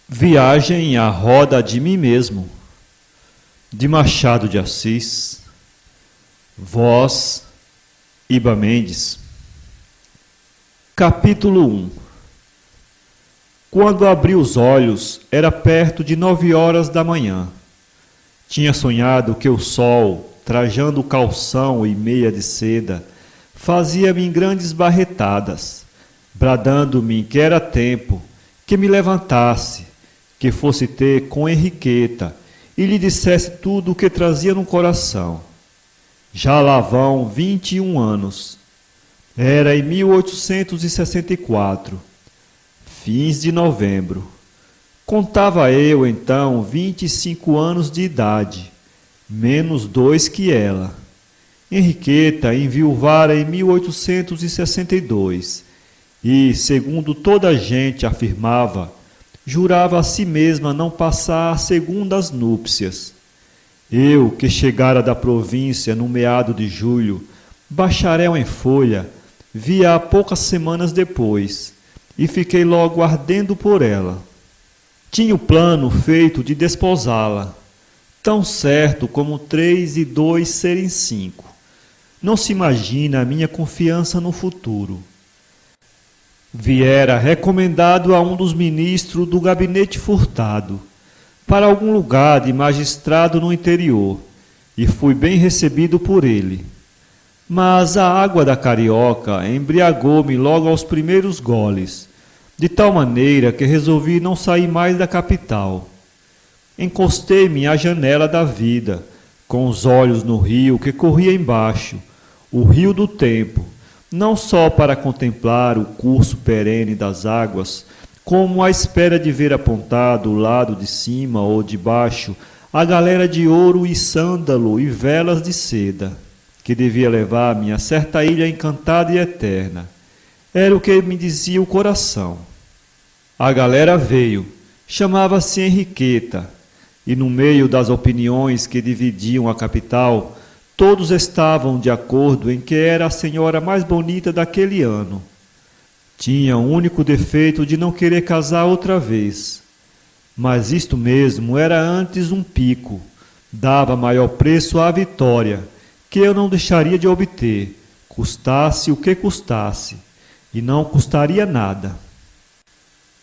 Viagem à roda de mim mesmo, de Machado de Assis, voz Iba Mendes. Capítulo 1. Quando abri os olhos, era perto de 9 horas da manhã. Tinha sonhado que o sol, trajando calção e meia de seda, fazia-me grandes barretadas, bradando-me que era tempo, que me levantasse, que fosse ter com Henriqueta e lhe dissesse tudo o que trazia no coração. Já lá vão 21 anos. Era em 1864, fins de novembro. Contava eu, então, 25 anos de idade, menos 2 que ela. Henriqueta enviuvara em 1862 e, segundo toda a gente afirmava, jurava a si mesma não passar a segundas núpcias. Eu, que chegara da província no meado de julho, bacharel em folha, vi-a há poucas semanas depois, e fiquei logo ardendo por ela. Tinha o plano feito de desposá-la, tão certo como 3 e 2 serem 5. Não se imagina a minha confiança no futuro. Viera recomendado a um dos ministros do gabinete Furtado, para algum lugar de magistrado no interior, e fui bem recebido por ele. Mas a água da carioca embriagou-me logo aos primeiros goles, de tal maneira que resolvi não sair mais da capital. Encostei-me à janela da vida, com os olhos no rio que corria embaixo, o rio do tempo, não só para contemplar o curso perene das águas, como à espera de ver apontado o lado de cima ou de baixo a galera de ouro e sândalo e velas de seda, que devia levar-me a certa ilha encantada e eterna. Era o que me dizia o coração. A galera veio, chamava-se Henriqueta, e no meio das opiniões que dividiam a capital, todos estavam de acordo em que era a senhora mais bonita daquele ano. Tinha o único defeito de não querer casar outra vez. Mas isto mesmo era antes um pico. Dava maior preço à vitória, que eu não deixaria de obter, custasse o que custasse, e não custaria nada.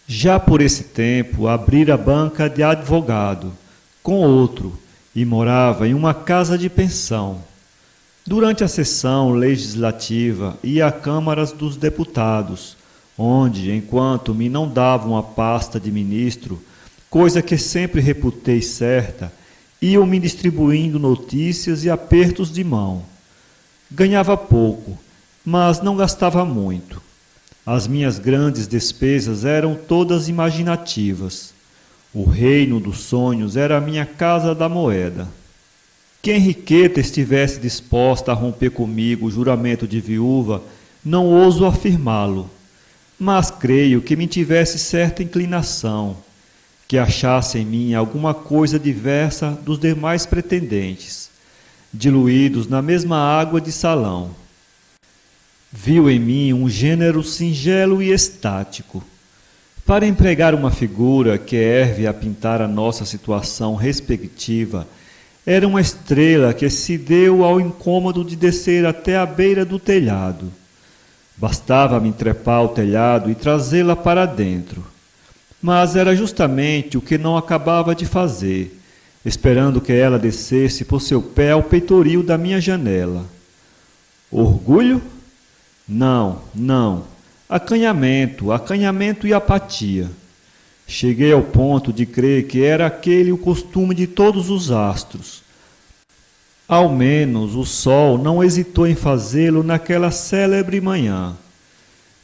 Já por esse tempo abrira banca de advogado, com outro, e morava em uma casa de pensão. Durante a sessão legislativa ia à Câmara dos Deputados, onde, enquanto me não davam a pasta de ministro, coisa que sempre reputei certa, iam me distribuindo notícias e apertos de mão. Ganhava pouco, mas não gastava muito. As minhas grandes despesas eram todas imaginativas. O reino dos sonhos era a minha casa da moeda. Que Henriqueta estivesse disposta a romper comigo o juramento de viúva, não ouso afirmá-lo, mas creio que me tivesse certa inclinação, que achasse em mim alguma coisa diversa dos demais pretendentes, diluídos na mesma água de salão. Viu em mim um gênero singelo e estático. Para empregar uma figura que erve a pintar a nossa situação respectiva, era uma estrela que se deu ao incômodo de descer até a beira do telhado. Bastava-me trepar ao telhado e trazê-la para dentro. Mas era justamente o que não acabava de fazer, esperando que ela descesse por seu pé ao peitoril da minha janela. Orgulho? Não, não. Acanhamento e apatia. Cheguei ao ponto de crer que era aquele o costume de todos os astros. Ao menos o sol não hesitou em fazê-lo naquela célebre manhã.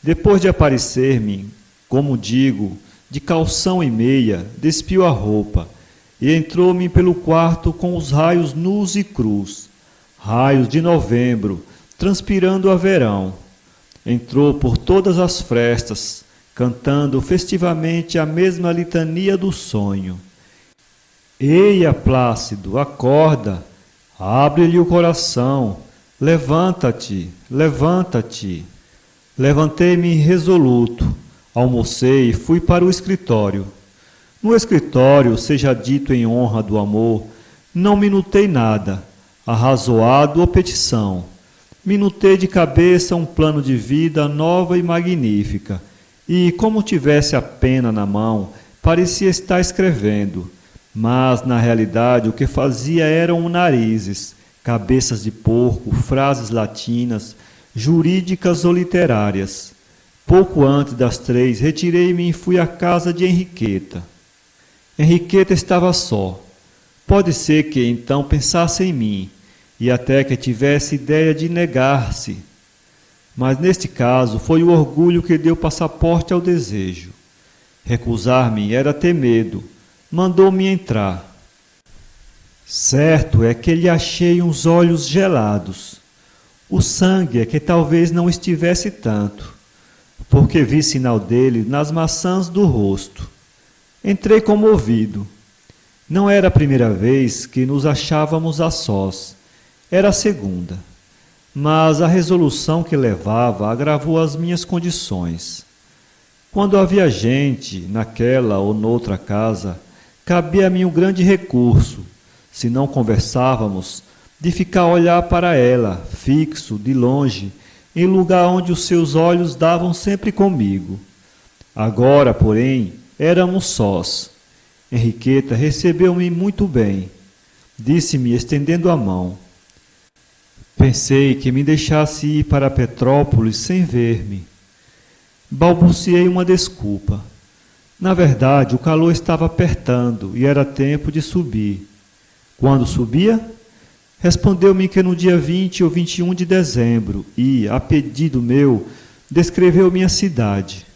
Depois de aparecer-me, como digo, de calção e meia, despiu a roupa e entrou-me pelo quarto com os raios nus e crus, raios de novembro, transpirando a verão. Entrou por todas as frestas, cantando festivamente a mesma litania do sonho. Eia, Plácido, acorda, abre-lhe o coração, levanta-te, levanta-te. Levantei-me resoluto, almocei e fui para o escritório. No escritório, seja dito em honra do amor, não minutei nada, arrazoado ou petição. Minutei de cabeça um plano de vida nova e magnífica, e, como tivesse a pena na mão, parecia estar escrevendo, mas, na realidade, o que fazia eram narizes, cabeças de porco, frases latinas, jurídicas ou literárias. Pouco antes das 3, retirei-me e fui à casa de Henriqueta. Henriqueta estava só. Pode ser que então pensasse em mim, e até que tivesse ideia de negar-se. Mas neste caso foi o orgulho que deu passaporte ao desejo. Recusar-me era ter medo. Mandou-me entrar. Certo é que lhe achei uns olhos gelados. O sangue é que talvez não estivesse tanto, porque vi sinal dele nas maçãs do rosto. Entrei comovido. Não era a primeira vez que nos achávamos a sós. Era a segunda. Mas a resolução que levava agravou as minhas condições. Quando havia gente, naquela ou noutra casa, cabia-me um grande recurso, se não conversávamos, de ficar a olhar para ela, fixo, de longe, em lugar onde os seus olhos davam sempre comigo. Agora, porém, éramos sós. Henriqueta recebeu-me muito bem. Disse-me, estendendo a mão. Pensei que me deixasse ir para Petrópolis sem ver-me. Balbuciei uma desculpa. Na verdade, o calor estava apertando e era tempo de subir. Quando subia? Respondeu-me que no dia 20 ou 21 de dezembro e, a pedido meu, descreveu minha cidade.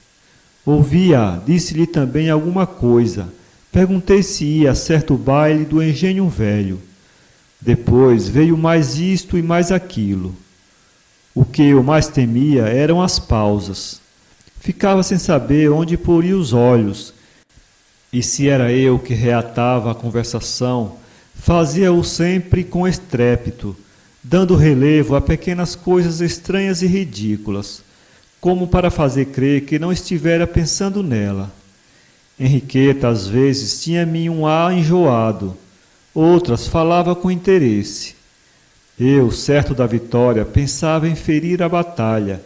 Ouvi-a, disse-lhe também alguma coisa. Perguntei se ia a certo baile do Engenho Velho. Depois veio mais isto e mais aquilo. O que eu mais temia eram as pausas. Ficava sem saber onde poria os olhos, e se era eu que reatava a conversação, fazia-o sempre com estrépito, dando relevo a pequenas coisas estranhas e ridículas, como para fazer crer que não estivera pensando nela. Henriqueta, às vezes, tinha-me um ar enjoado, outras falava com interesse. Eu, certo da vitória, pensava em ferir a batalha,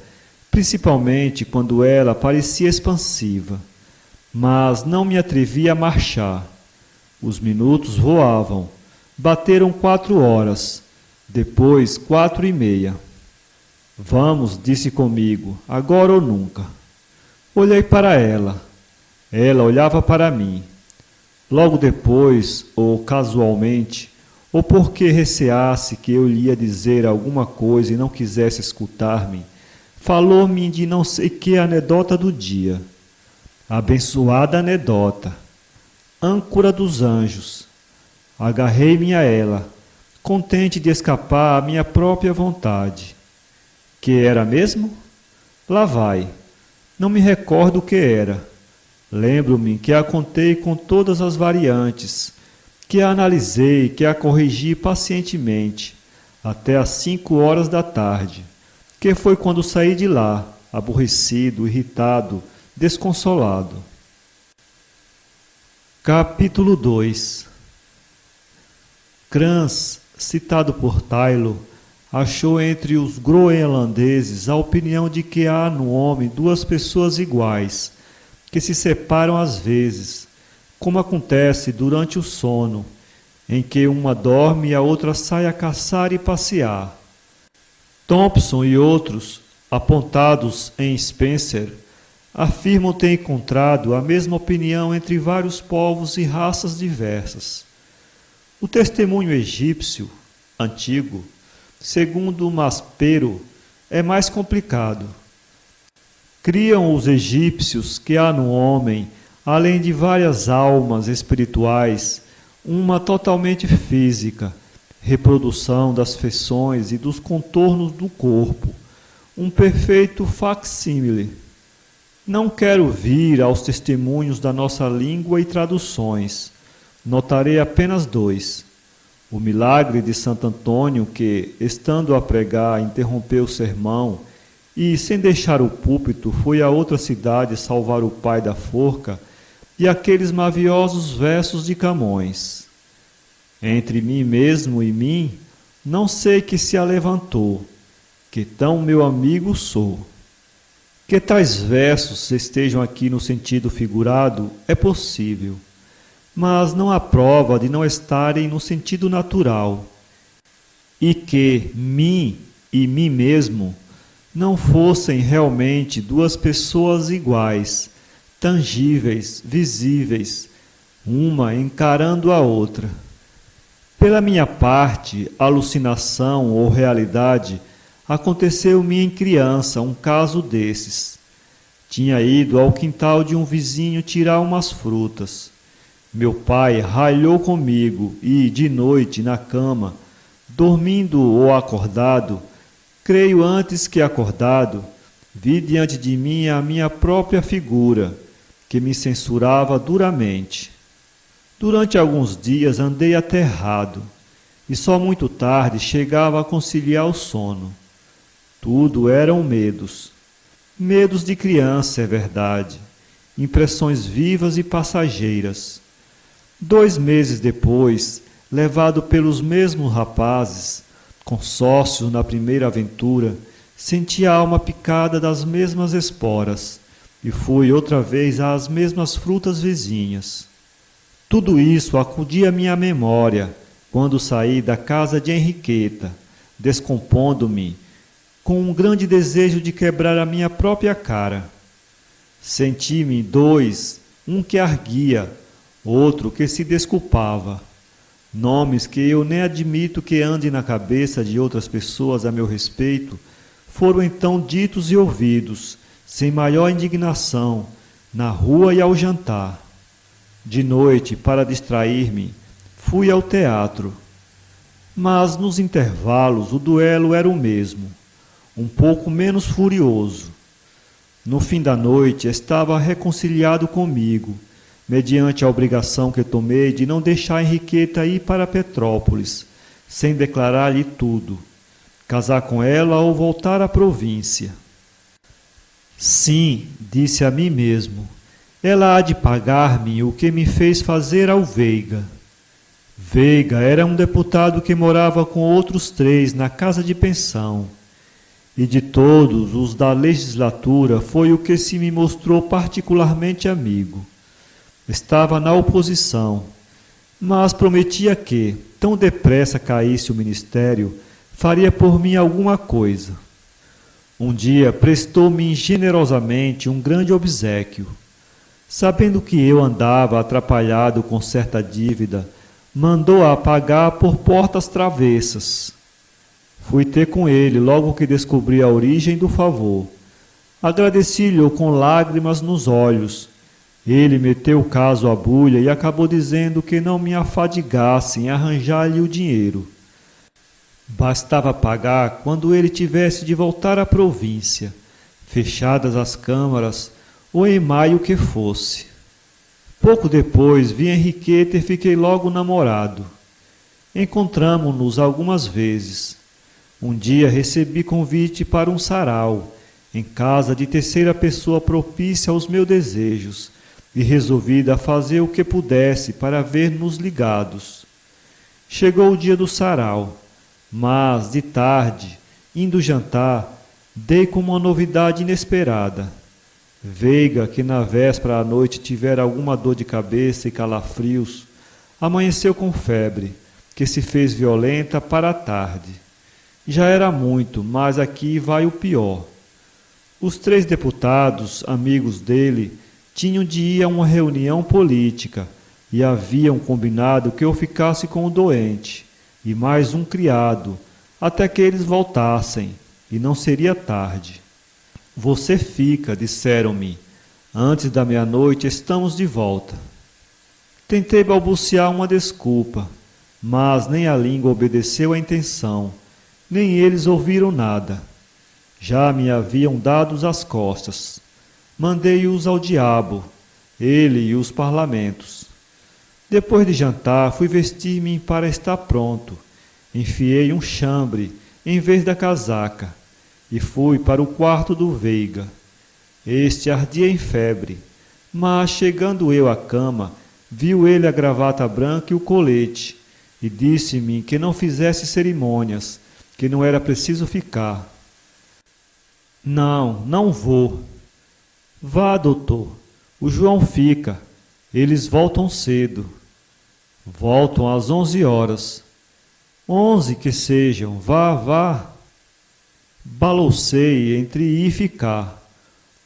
principalmente quando ela parecia expansiva. Mas não me atrevia a marchar. Os minutos voavam. Bateram 4 horas. Depois 4:30. Vamos, disse comigo, agora ou nunca. Olhei para ela. Ela olhava para mim. Logo depois, ou casualmente, ou porque receasse que eu lhe ia dizer alguma coisa e não quisesse escutar-me, falou-me de não sei que anedota do dia. Abençoada anedota. Âncora dos anjos. Agarrei-me a ela, contente de escapar à minha própria vontade. Que era mesmo? Lá vai. Não me recordo o que era. Lembro-me que a contei com todas as variantes, que a analisei, que a corrigi pacientemente, até às 5 horas da tarde, que foi quando saí de lá, aborrecido, irritado, desconsolado. Capítulo 2. Crans, citado por Taylor, achou entre os groenlandeses a opinião de que há no homem 2 pessoas iguais, que se separam às vezes, como acontece durante o sono, em que uma dorme e a outra sai a caçar e passear. Thompson e outros, apontados em Spencer, afirmam ter encontrado a mesma opinião entre vários povos e raças diversas. O testemunho egípcio, antigo, segundo Maspero, é mais complicado. Criam os egípcios que há no homem, além de várias almas espirituais, uma totalmente física, reprodução das feições e dos contornos do corpo, um perfeito facsímile. Não quero vir aos testemunhos da nossa língua e traduções. Notarei apenas 2. O milagre de Santo Antônio que, estando a pregar, interrompeu o sermão e, sem deixar o púlpito, foi a outra cidade salvar o pai da forca, e aqueles maviosos versos de Camões. Entre mim mesmo e mim, não sei que se alevantou, que tão meu amigo sou. Que tais versos estejam aqui no sentido figurado é possível, mas não há prova de não estarem no sentido natural, e que mim e mim mesmo não fossem realmente duas pessoas iguais, tangíveis, visíveis, uma encarando a outra. Pela minha parte, alucinação ou realidade, aconteceu-me em criança um caso desses. Tinha ido ao quintal de um vizinho tirar umas frutas. Meu pai ralhou comigo e, de noite, na cama, dormindo ou acordado, creio antes que acordado, vi diante de mim a minha própria figura, que me censurava duramente. Durante alguns dias andei aterrado, e só muito tarde chegava a conciliar o sono. Tudo eram medos. Medos de criança, é verdade, impressões vivas e passageiras. 2 meses depois, levado pelos mesmos rapazes, consórcios na primeira aventura, senti a alma picada das mesmas esporas e fui outra vez às mesmas frutas vizinhas. Tudo isso acudia à minha memória quando saí da casa de Henriqueta, descompondo-me com um grande desejo de quebrar a minha própria cara. Senti-me 2, um que arguia, outro que se desculpava. Nomes que eu nem admito que ande na cabeça de outras pessoas a meu respeito, foram então ditos e ouvidos, sem maior indignação, na rua e ao jantar. De noite, para distrair-me, fui ao teatro. Mas nos intervalos o duelo era o mesmo, um pouco menos furioso. No fim da noite estava reconciliado comigo, mediante a obrigação que tomei de não deixar Henriqueta ir para Petrópolis, sem declarar-lhe tudo, casar com ela ou voltar à província. Sim, disse a mim mesmo, ela há de pagar-me o que me fez fazer ao Veiga. Veiga era um deputado que morava com outros 3 na casa de pensão, e de todos os da legislatura foi o que se me mostrou particularmente amigo. Estava na oposição, mas prometia que, tão depressa caísse o ministério, faria por mim alguma coisa. Um dia prestou-me generosamente um grande obséquio. Sabendo que eu andava atrapalhado com certa dívida, mandou-a pagar por portas travessas. Fui ter com ele logo que descobri a origem do favor. Agradeci-lhe com lágrimas nos olhos. Ele meteu o caso à bulha e acabou dizendo que não me afadigasse em arranjar-lhe o dinheiro. Bastava pagar quando ele tivesse de voltar à província, fechadas as câmaras, ou em maio que fosse. Pouco depois vi Henriqueta e fiquei logo namorado. Encontramo-nos algumas vezes. Um dia recebi convite para um sarau, em casa de terceira pessoa propícia aos meus desejos, e resolvida a fazer o que pudesse para ver-nos ligados. Chegou o dia do sarau, mas, de tarde, indo jantar, dei com uma novidade inesperada. Veiga, que na véspera à noite tivera alguma dor de cabeça e calafrios, amanheceu com febre, que se fez violenta para a tarde. Já era muito, mas aqui vai o pior. Os 3 deputados, amigos dele, tinham de ir a uma reunião política e haviam combinado que eu ficasse com o doente e mais um criado, até que eles voltassem, e não seria tarde. Você fica, disseram-me. Antes da meia-noite estamos de volta. Tentei balbuciar uma desculpa, mas nem a língua obedeceu à intenção, nem eles ouviram nada. Já me haviam dado as costas. Mandei-os ao diabo, ele e os parlamentos. Depois de jantar, fui vestir-me para estar pronto. Enfiei um chambre em vez da casaca e fui para o quarto do Veiga. Este ardia em febre. Mas, chegando eu à cama, viu ele a gravata branca e o colete, e disse-me que não fizesse cerimônias, que não era preciso ficar. Não, não vou. Vá, doutor. O João fica. Eles voltam cedo. Voltam às 11 horas. 11 que sejam. Vá, vá. Baloucei entre ir e ficar.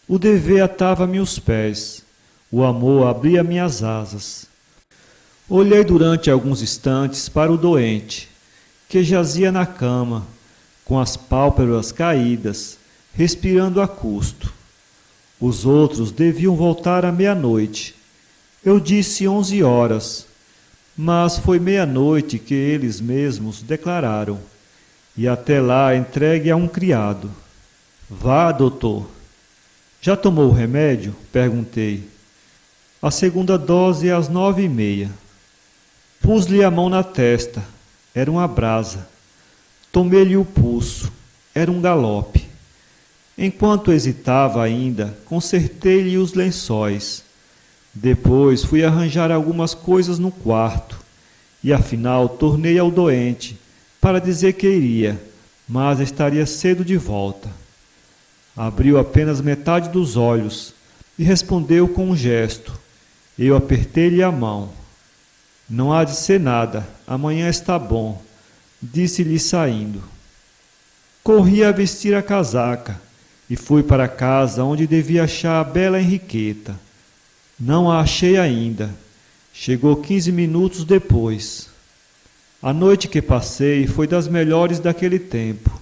O dever atava-me os pés. O amor abria minhas asas. Olhei durante alguns instantes para o doente, que jazia na cama, com as pálpebras caídas, respirando a custo. Os outros deviam voltar à meia-noite. Eu disse 11 horas, mas foi meia-noite que eles mesmos declararam, e até lá entregue a um criado. Vá, doutor. Já tomou o remédio? Perguntei. A segunda dose às 9h30. Pus-lhe a mão na testa. Era uma brasa. Tomei-lhe o pulso. Era um galope. Enquanto hesitava ainda, consertei-lhe os lençóis. Depois fui arranjar algumas coisas no quarto. E afinal tornei ao doente, para dizer que iria, mas estaria cedo de volta. Abriu apenas metade dos olhos e respondeu com um gesto. Eu apertei-lhe a mão. Não há de ser nada, amanhã está bom, disse-lhe saindo. Corri a vestir a casaca e fui para casa onde devia achar a bela Henriqueta. Não a achei ainda. Chegou 15 minutos depois. A noite que passei foi das melhores daquele tempo.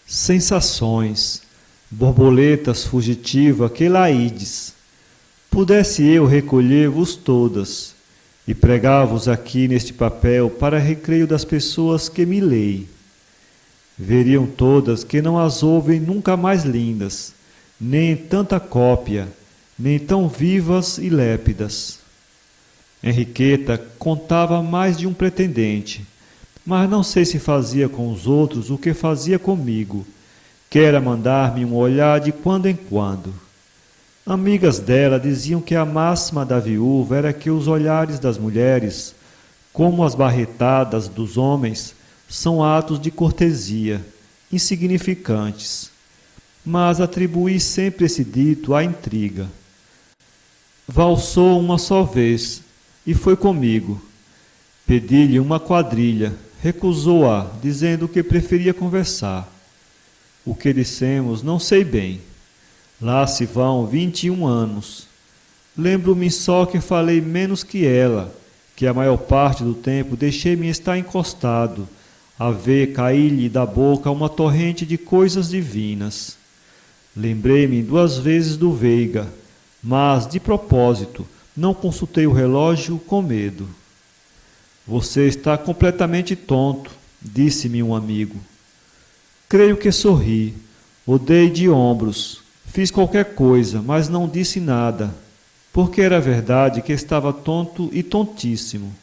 Sensações, borboletas fugitivas que laídes. Pudesse eu recolher-vos todas e pregar-vos aqui neste papel para recreio das pessoas que me leem. Veriam todas que não as ouvem nunca mais lindas, nem em tanta cópia, nem tão vivas e lépidas. Henriqueta contava mais de um pretendente, mas não sei se fazia com os outros o que fazia comigo, que era mandar-me um olhar de quando em quando. Amigas dela diziam que a máxima da viúva era que os olhares das mulheres, como as barretadas dos homens, são atos de cortesia, insignificantes. Mas atribuí sempre esse dito à intriga. Valsou uma só vez, e foi comigo. Pedi-lhe uma quadrilha, recusou-a, dizendo que preferia conversar. O que dissemos não sei bem. Lá se vão 21 anos. Lembro-me só que falei menos que ela, que a maior parte do tempo deixei-me estar encostado, a ver cair-lhe da boca uma torrente de coisas divinas. Lembrei-me 2 vezes do Veiga, mas, de propósito, não consultei o relógio com medo. Você está completamente tonto, disse-me um amigo. Creio que sorri, odei de ombros. Fiz qualquer coisa, mas não disse nada, porque era verdade que estava tonto e tontíssimo.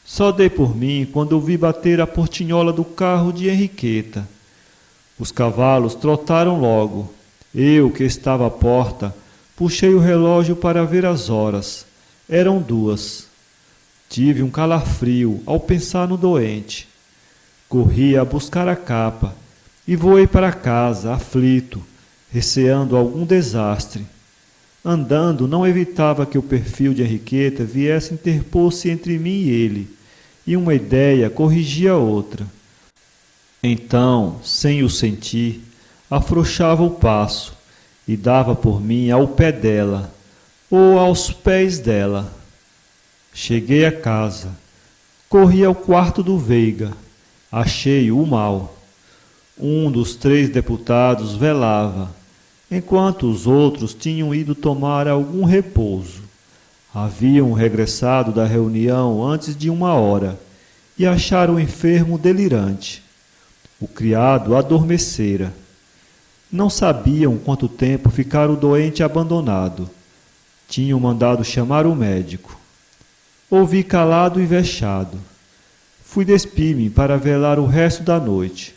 Só dei por mim quando ouvi bater a portinhola do carro de Henriqueta. Os cavalos trotaram logo. Eu, que estava à porta, puxei o relógio para ver as horas. Eram 2. Tive um calafrio ao pensar no doente. Corri a buscar a capa e voei para casa, aflito, receando algum desastre. Andando, não evitava que o perfil de Henriqueta viesse interpor-se entre mim e ele, e uma ideia corrigia a outra. Então, sem o sentir, afrouxava o passo e dava por mim ao pé dela, ou aos pés dela. Cheguei a casa, corri ao quarto do Veiga, achei-o mal. Um dos 3 deputados velava, enquanto os outros tinham ido tomar algum repouso. Haviam regressado da reunião antes de 1 hora e acharam o enfermo delirante. O criado adormecera. Não sabiam quanto tempo ficara o doente abandonado. Tinham mandado chamar o médico. Ouvi calado e vexado. Fui despir-me para velar o resto da noite.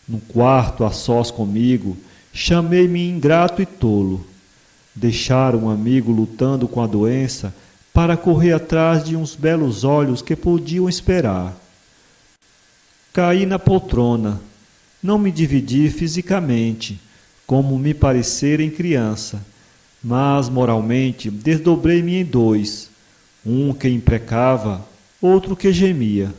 No quarto, a sós comigo, chamei-me ingrato e tolo. Deixar um amigo lutando com a doença para correr atrás de uns belos olhos que podiam esperar. Caí na poltrona. Não me dividi fisicamente, como me parecera em criança, mas moralmente desdobrei-me em dois, um que imprecava, outro que gemia.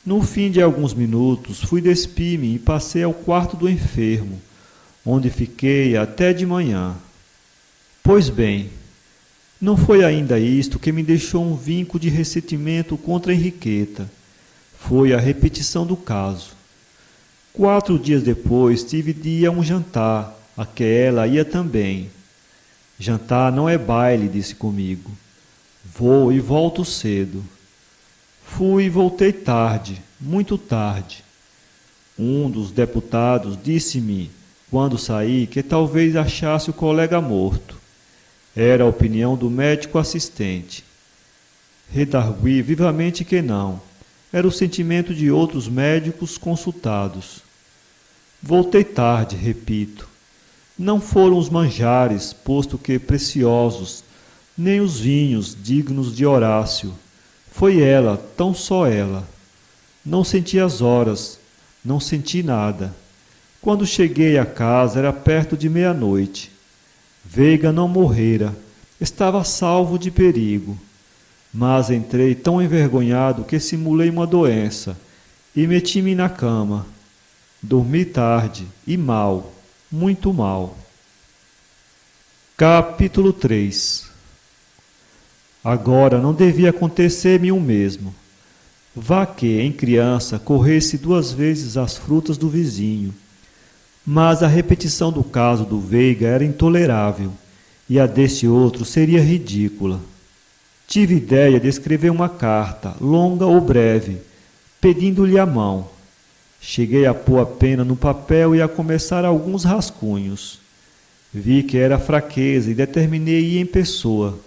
No fim de alguns minutos, fui despir-me e passei ao quarto do enfermo, onde fiquei até de manhã. Pois bem, não foi ainda isto que me deixou um vinco de ressentimento contra Henriqueta. Foi a repetição do caso. 4 dias depois tive de ir a um jantar, a que ela ia também. Jantar não é baile, disse comigo. Vou e volto cedo. Fui e voltei tarde, muito tarde. Um dos deputados disse-me, quando saí, que talvez achasse o colega morto. Era a opinião do médico assistente. Redargui vivamente que não. Era o sentimento de outros médicos consultados. Voltei tarde, repito. Não foram os manjares, posto que preciosos, nem os vinhos dignos de Horácio. Foi ela, tão só ela. Não senti as horas, não senti nada. Quando cheguei a casa era perto de meia-noite. Veiga não morrera, estava salvo de perigo. Mas entrei tão envergonhado que simulei uma doença e meti-me na cama. Dormi tarde e mal, muito mal. Capítulo 3. Agora não devia acontecer-me o mesmo. Vá que, em criança, corresse 2 vezes as frutas do vizinho. Mas a repetição do caso do Veiga era intolerável, e a deste outro seria ridícula. Tive ideia de escrever uma carta, longa ou breve, pedindo-lhe a mão. Cheguei a pôr a pena no papel e a começar alguns rascunhos. Vi que era fraqueza e determinei ir em pessoa.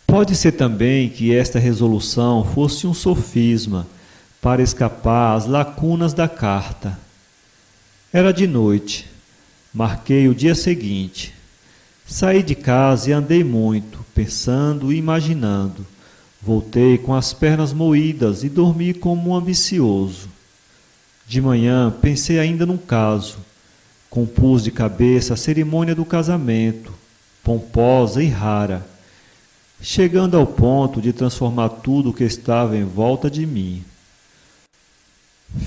Pode ser também que esta resolução fosse um sofisma, para escapar às lacunas da carta. Era de noite. Marquei o dia seguinte. Saí de casa e andei muito, pensando e imaginando. Voltei com as pernas moídas e dormi como um ambicioso. De manhã pensei ainda num caso. Compus de cabeça a cerimônia do casamento, pomposa e rara, chegando ao ponto de transformar tudo o que estava em volta de mim.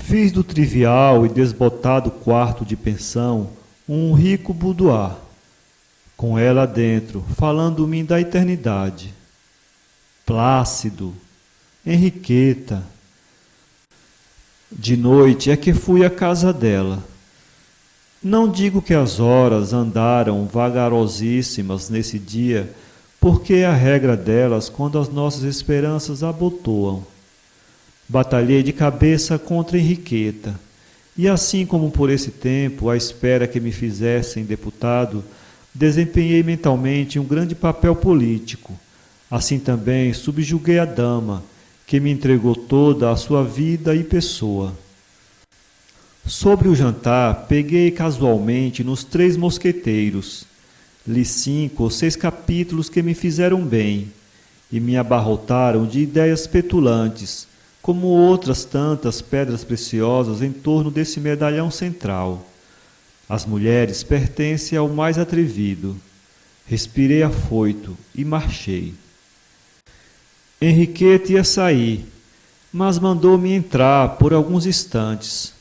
Fiz do trivial e desbotado quarto de pensão um rico boudoir, com ela dentro, falando-me da eternidade. Plácido, Henriqueta. De noite é que fui à casa dela. Não digo que as horas andaram vagarosíssimas nesse dia, porque é a regra delas quando as nossas esperanças abotoam. Batalhei de cabeça contra Henriqueta, e assim como por esse tempo, à espera que me fizessem deputado, desempenhei mentalmente um grande papel político. Assim também subjuguei a dama, que me entregou toda a sua vida e pessoa. Sobre o jantar, peguei casualmente nos 3 Mosqueteiros. Li 5 ou 6 capítulos que me fizeram bem e me abarrotaram de ideias petulantes, como outras tantas pedras preciosas em torno desse medalhão central. As mulheres pertencem ao mais atrevido. Respirei afoito e marchei. Henriqueta ia sair, mas mandou-me entrar por alguns instantes.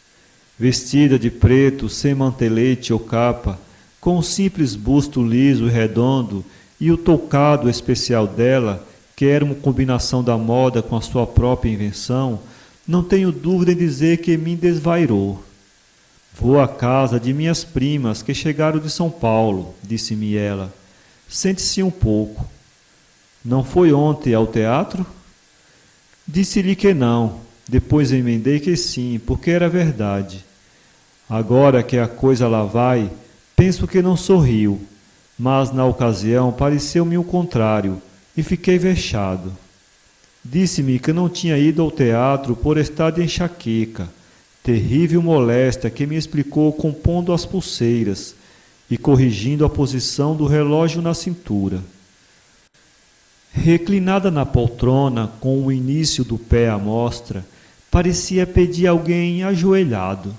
Vestida de preto, sem mantelete ou capa, com o simples busto liso e redondo e o toucado especial dela, que era uma combinação da moda com a sua própria invenção, não tenho dúvida em dizer que me desvairou. Vou à casa de minhas primas que chegaram de São Paulo, disse-me ela. Sente-se um pouco. Não foi ontem ao teatro? Disse-lhe que não, depois emendei que sim, porque era verdade. Agora que a coisa lá vai, penso que não sorriu, mas na ocasião pareceu-me o contrário, e fiquei vexado. Disse-me que não tinha ido ao teatro por estar de enxaqueca, terrível moléstia que me explicou compondo as pulseiras, e corrigindo a posição do relógio na cintura. Reclinada na poltrona, com o início do pé à mostra, parecia pedir alguém ajoelhado.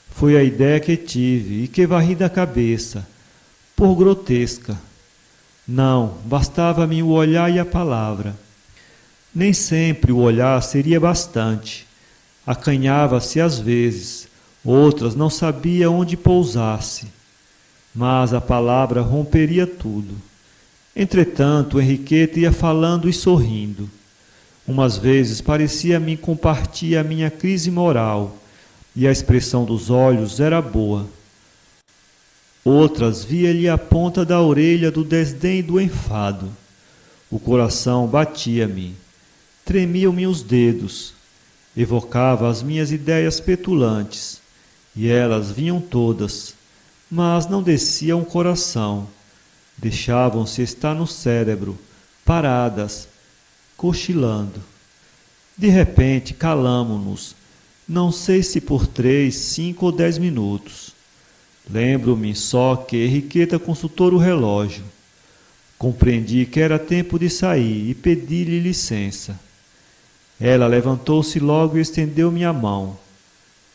Foi a ideia que tive e que varri da cabeça, por grotesca. Não, bastava-me o olhar e a palavra. Nem sempre o olhar seria bastante. Acanhava-se às vezes, outras não sabia onde pousar-se. Mas a palavra romperia tudo. Entretanto, Henriqueta ia falando e sorrindo. Umas vezes parecia-me compartir a minha crise moral, e a expressão dos olhos era boa. Outras via-lhe a ponta da orelha do desdém e do enfado. O coração batia-me, tremiam-me os dedos, evocava as minhas ideias petulantes, e elas vinham todas, mas não desciam o coração, deixavam-se estar no cérebro, paradas, cochilando. De repente calamo-nos, não sei se por 3, 5 ou 10 minutos. Lembro-me só que Henriqueta consultou o relógio. Compreendi que era tempo de sair e pedi-lhe licença. Ela levantou-se logo e estendeu-me a mão.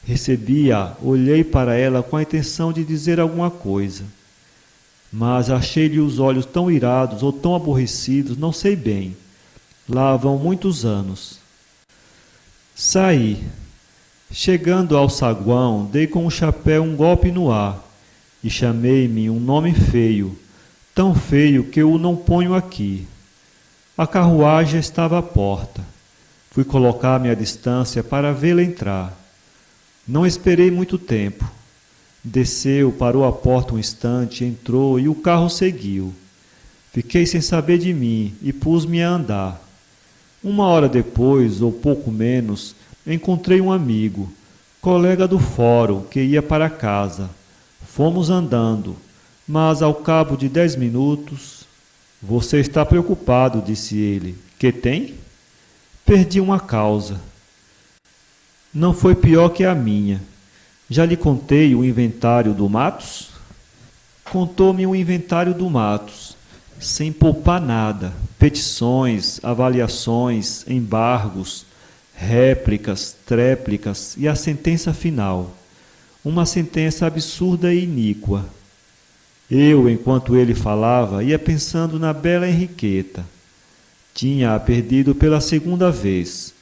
Recebi-a, olhei para ela com a intenção de dizer alguma coisa. Mas achei-lhe os olhos tão irados ou tão aborrecidos, não sei bem. Lá vão muitos anos. Saí. Chegando ao saguão, dei com o chapéu um golpe no ar e chamei-me um nome feio, tão feio que eu o não ponho aqui. A carruagem estava à porta. Fui colocar-me à distância para vê-la entrar. Não esperei muito tempo. Desceu, parou à porta um instante, entrou e o carro seguiu. Fiquei sem saber de mim e pus-me a andar. 1 hora depois, ou pouco menos, encontrei um amigo, colega do fórum, que ia para casa. Fomos andando, mas ao cabo de 10 minutos... Você está preocupado, disse ele. Que tem? Perdi uma causa. Não foi pior que a minha. Já lhe contei o inventário do Matos? Contou-me o inventário do Matos, sem poupar nada. Petições, avaliações, embargos, réplicas, tréplicas e a sentença final. Uma sentença absurda e iníqua. Eu, enquanto ele falava, ia pensando na bela Henriqueta. Tinha-a perdido pela 2ª vez.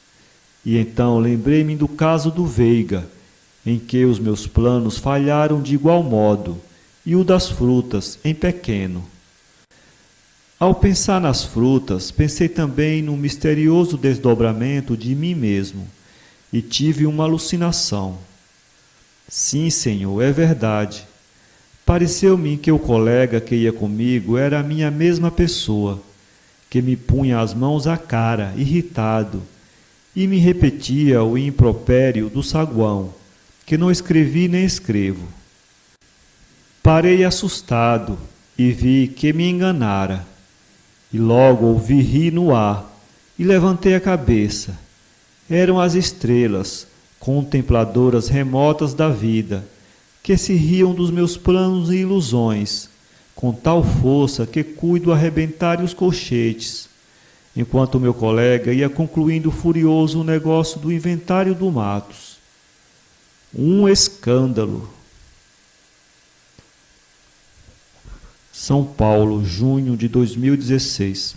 E então lembrei-me do caso do Veiga, em que os meus planos falharam de igual modo, e o das frutas, em pequeno. Ao pensar nas frutas, pensei também no misterioso desdobramento de mim mesmo, e tive uma alucinação. Sim, senhor, é verdade. Pareceu-me que o colega que ia comigo era a minha mesma pessoa, que me punha as mãos à cara, irritado, e me repetia o impropério do saguão, que não escrevi nem escrevo. Parei assustado e vi que me enganara, e logo ouvi rir no ar, e levantei a cabeça. Eram as estrelas, contempladoras remotas da vida, que se riam dos meus planos e ilusões, com tal força que cuido arrebentar os colchetes, enquanto meu colega ia concluindo furioso o negócio do inventário do Matos. Um escândalo. São Paulo, junho de 2016.